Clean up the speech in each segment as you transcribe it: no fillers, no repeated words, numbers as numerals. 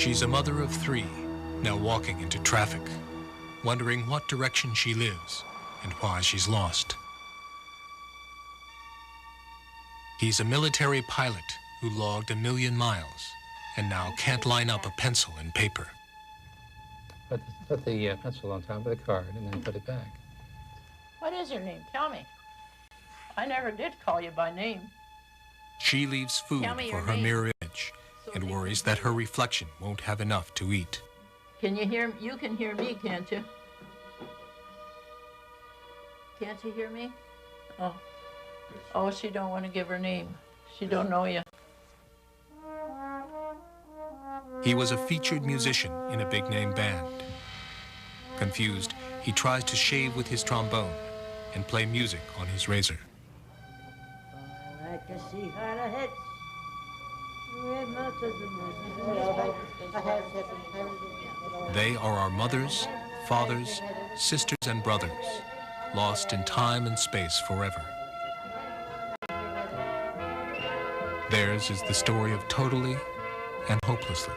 She's a mother of 3, now walking into traffic, wondering what direction she lives and why she's lost. He's a military pilot who logged 1 million miles and now can't line up a pencil and paper. Put the pencil on top of the card and then put it back. What is your name? Tell me. I never did call you by name. She leaves food for her mirror image and worries that her reflection won't have enough to eat. Can you hear? You can hear me, can't you? Can't you hear me? Oh. Oh, she don't want to give her name. She don't know you. He was a featured musician in a big-name band. Confused, he tries to shave with his trombone and play music on his razor. They are our mothers, fathers, sisters, and brothers, lost in time and space forever. Theirs is the story of totally and hopelessly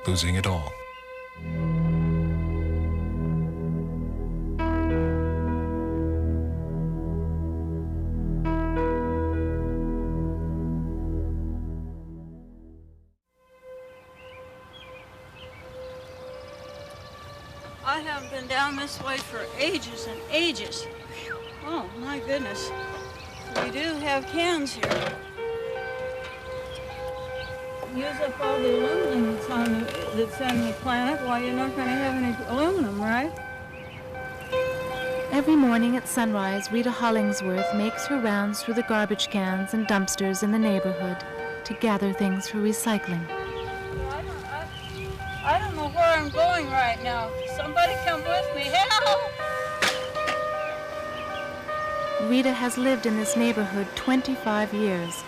losing it all. I have been down this way for ages and ages. Oh, my goodness. We do have cans here. Use up all the aluminum that's on the planet. Why, you're not going to have any aluminum, right? Every morning at sunrise, Rita Hollingsworth makes her rounds through the garbage cans and dumpsters in the neighborhood to gather things for recycling. I don't know where I'm going right now. Somebody come with me. Help! Rita has lived in this neighborhood 25 years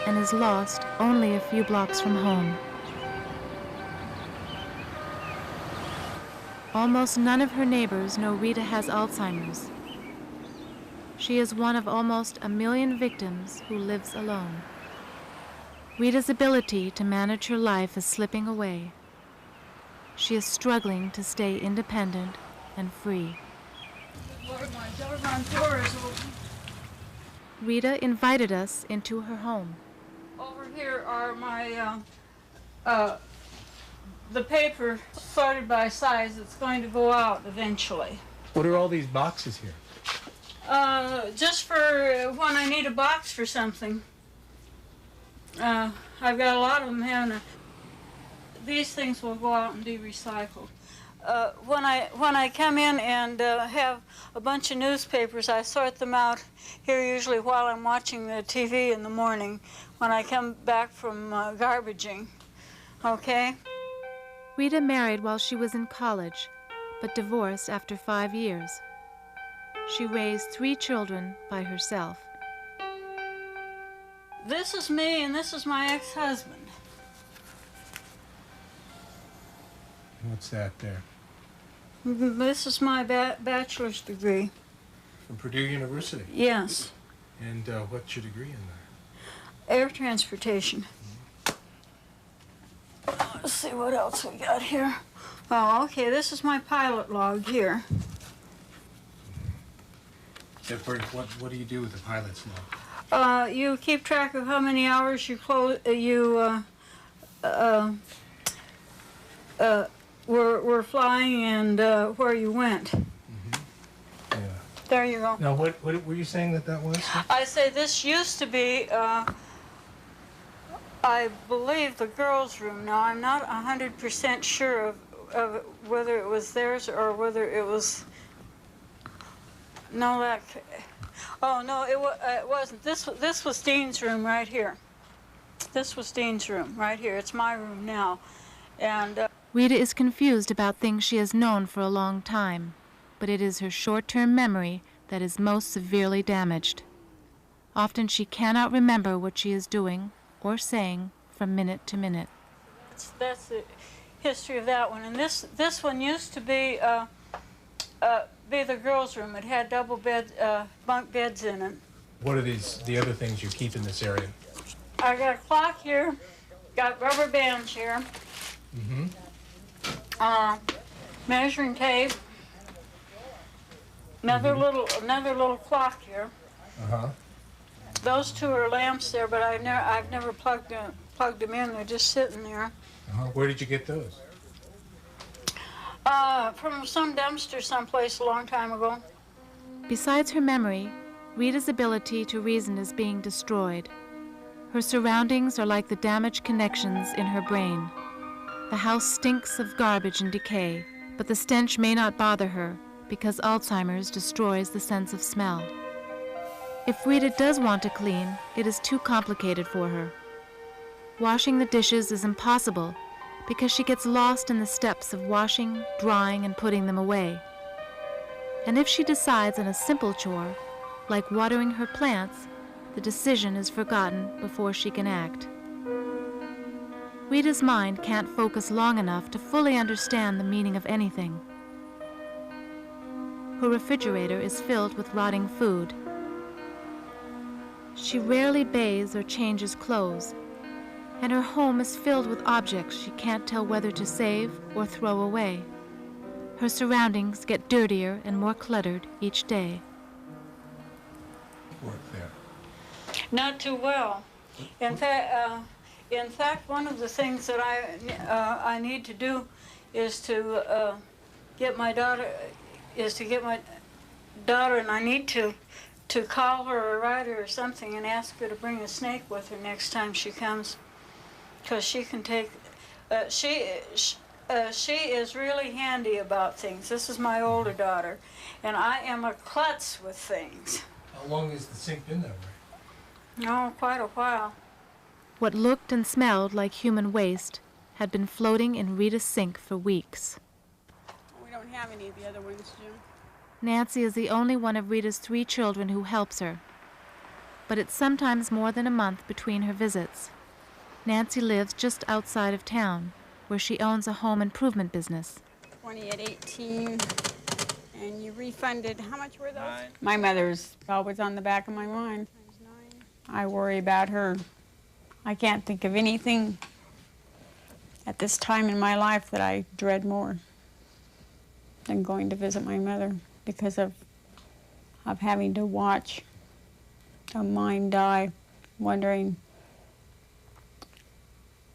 and is lost only a few blocks from home. Almost none of her neighbors know Rita has Alzheimer's. She is one of almost 1 million victims who lives alone. Rita's ability to manage her life is slipping away. She is struggling to stay independent and free. Lord, my doggone door is open. Rita invited us into her home. Over here are my, the paper sorted by size that's going to go out eventually. What are all these boxes here? Just for when I need a box for something. I've got a lot of them, haven't I? These things will go out and be recycled. When I come in and have a bunch of newspapers, I sort them out here usually while I'm watching the TV in the morning when I come back from garbaging, okay? Rita married while she was in college, but divorced after 5 years. She raised 3 children by herself. This is me and this is my ex-husband. What's that there? This is my bachelor's degree. From Purdue University? Yes. And what's your degree in there? Air transportation. Let's see what else we got here. Oh, okay, this is my pilot log here. What do you do with the pilot's log? You keep track of how many hours were flying and where you went. Yeah. There you go. Now, what were you saying that was? I say this used to be, I believe, the girls' room. Now, I'm not 100% sure of whether it was theirs or whether it was... No, that... Oh, no, it wasn't. This was Dean's room right here. This was Dean's room right here. It's my room now. And... Rita is confused about things she has known for a long time, but it is her short-term memory that is most severely damaged. Often she cannot remember what she is doing or saying from minute to minute. That's the history of that one. And this one used to be the girls' room. It had double bunk beds in it. What are the other things you keep in this area? I got a clock here, got rubber bands here, Measuring tape. Another little clock here. Those two are lamps there, but I've never plugged them in. They're just sitting there. Where did you get those? From some dumpster someplace a long time ago. Besides her memory, Rita's ability to reason is being destroyed. Her surroundings are like the damaged connections in her brain. The house stinks of garbage and decay, but the stench may not bother her because Alzheimer's destroys the sense of smell. If Rita does want to clean, it is too complicated for her. Washing the dishes is impossible because she gets lost in the steps of washing, drying, and putting them away. And if she decides on a simple chore, like watering her plants, the decision is forgotten before she can act. Rita's mind can't focus long enough to fully understand the meaning of anything. Her refrigerator is filled with rotting food. She rarely bathes or changes clothes, and her home is filled with objects she can't tell whether to save or throw away. Her surroundings get dirtier and more cluttered each day. Work there. Not too well. In fact, one of the things that I need to do is to get my daughter. And I need to call her or write her or something and ask her to bring a snake with her next time she comes, because she can take. She is really handy about things. This is my older daughter, and I am a klutz with things. How long has the sink been that way? Oh, quite a while. What looked and smelled like human waste had been floating in Rita's sink for weeks. We don't have any of the other ones, Jim. Nancy is the only one of Rita's 3 children who helps her, but it's sometimes more than a month between her visits. Nancy lives just outside of town, where she owns a home improvement business. 20 at 18, and you refunded, how much were those? 9. My mother's always on the back of my mind. I worry about her. I can't think of anything at this time in my life that I dread more than going to visit my mother, because of having to watch a mind die, wondering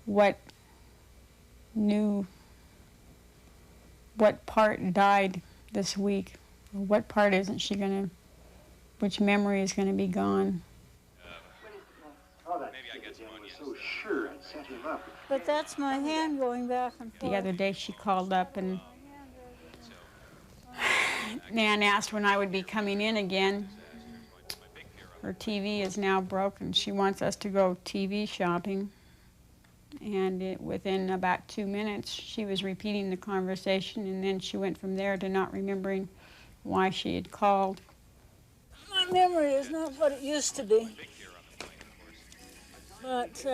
what part died this week, or what part isn't she gonna, which memory is gonna be gone. But that's my hand going back and forth. The other day she called up and Nan asked when I would be coming in again. Her TV is now broken. She wants us to go TV shopping. And within about 2 minutes, she was repeating the conversation, and then she went from there to not remembering why she had called. My memory is not what it used to be. But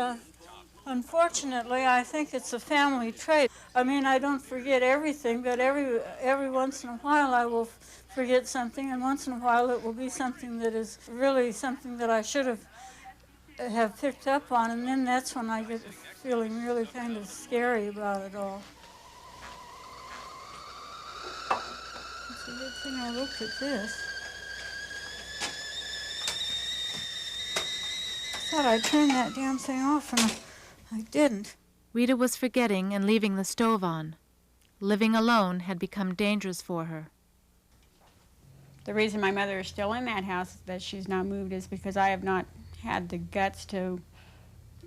unfortunately, I think it's a family trait. I mean, I don't forget everything, but every once in a while I will forget something, and once in a while it will be something that is really something that I should have picked up on, and then that's when I get feeling really kind of scary about it all. It's a good thing I looked at this. I thought I'd turn that damn thing off, and I didn't. Rita was forgetting and leaving the stove on. Living alone had become dangerous for her. The reason my mother is still in that house that she's not moved is because I have not had the guts to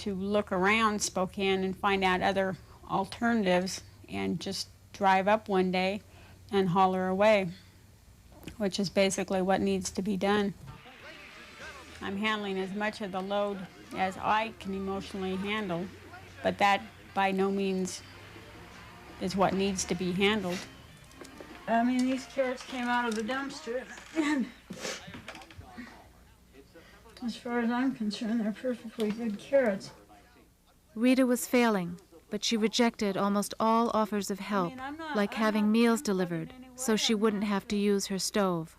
look around Spokane and find out other alternatives and just drive up one day and haul her away, which is basically what needs to be done. I'm handling as much of the load as I can emotionally handle, but that by no means is what needs to be handled. I mean, these carrots came out of the dumpster, and as far as I'm concerned, they're perfectly good carrots. Rita was failing, but she rejected almost all offers of help, like having meals delivered, so she wouldn't have to use her stove.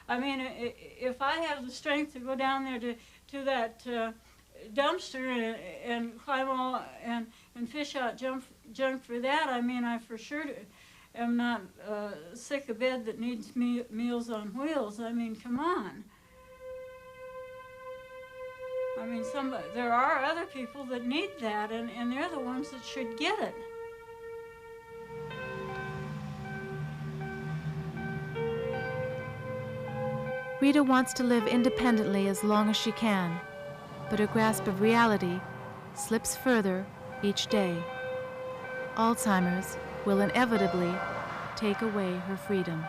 I mean, if I have the strength to go down there to that dumpster and climb all and fish out junk for that. I mean, I for sure am not sick of bed that needs Meals on Wheels. I mean, come on. I mean, there are other people that need that, and they're the ones that should get it. Rita wants to live independently as long as she can, but her grasp of reality slips further each day. Alzheimer's will inevitably take away her freedom.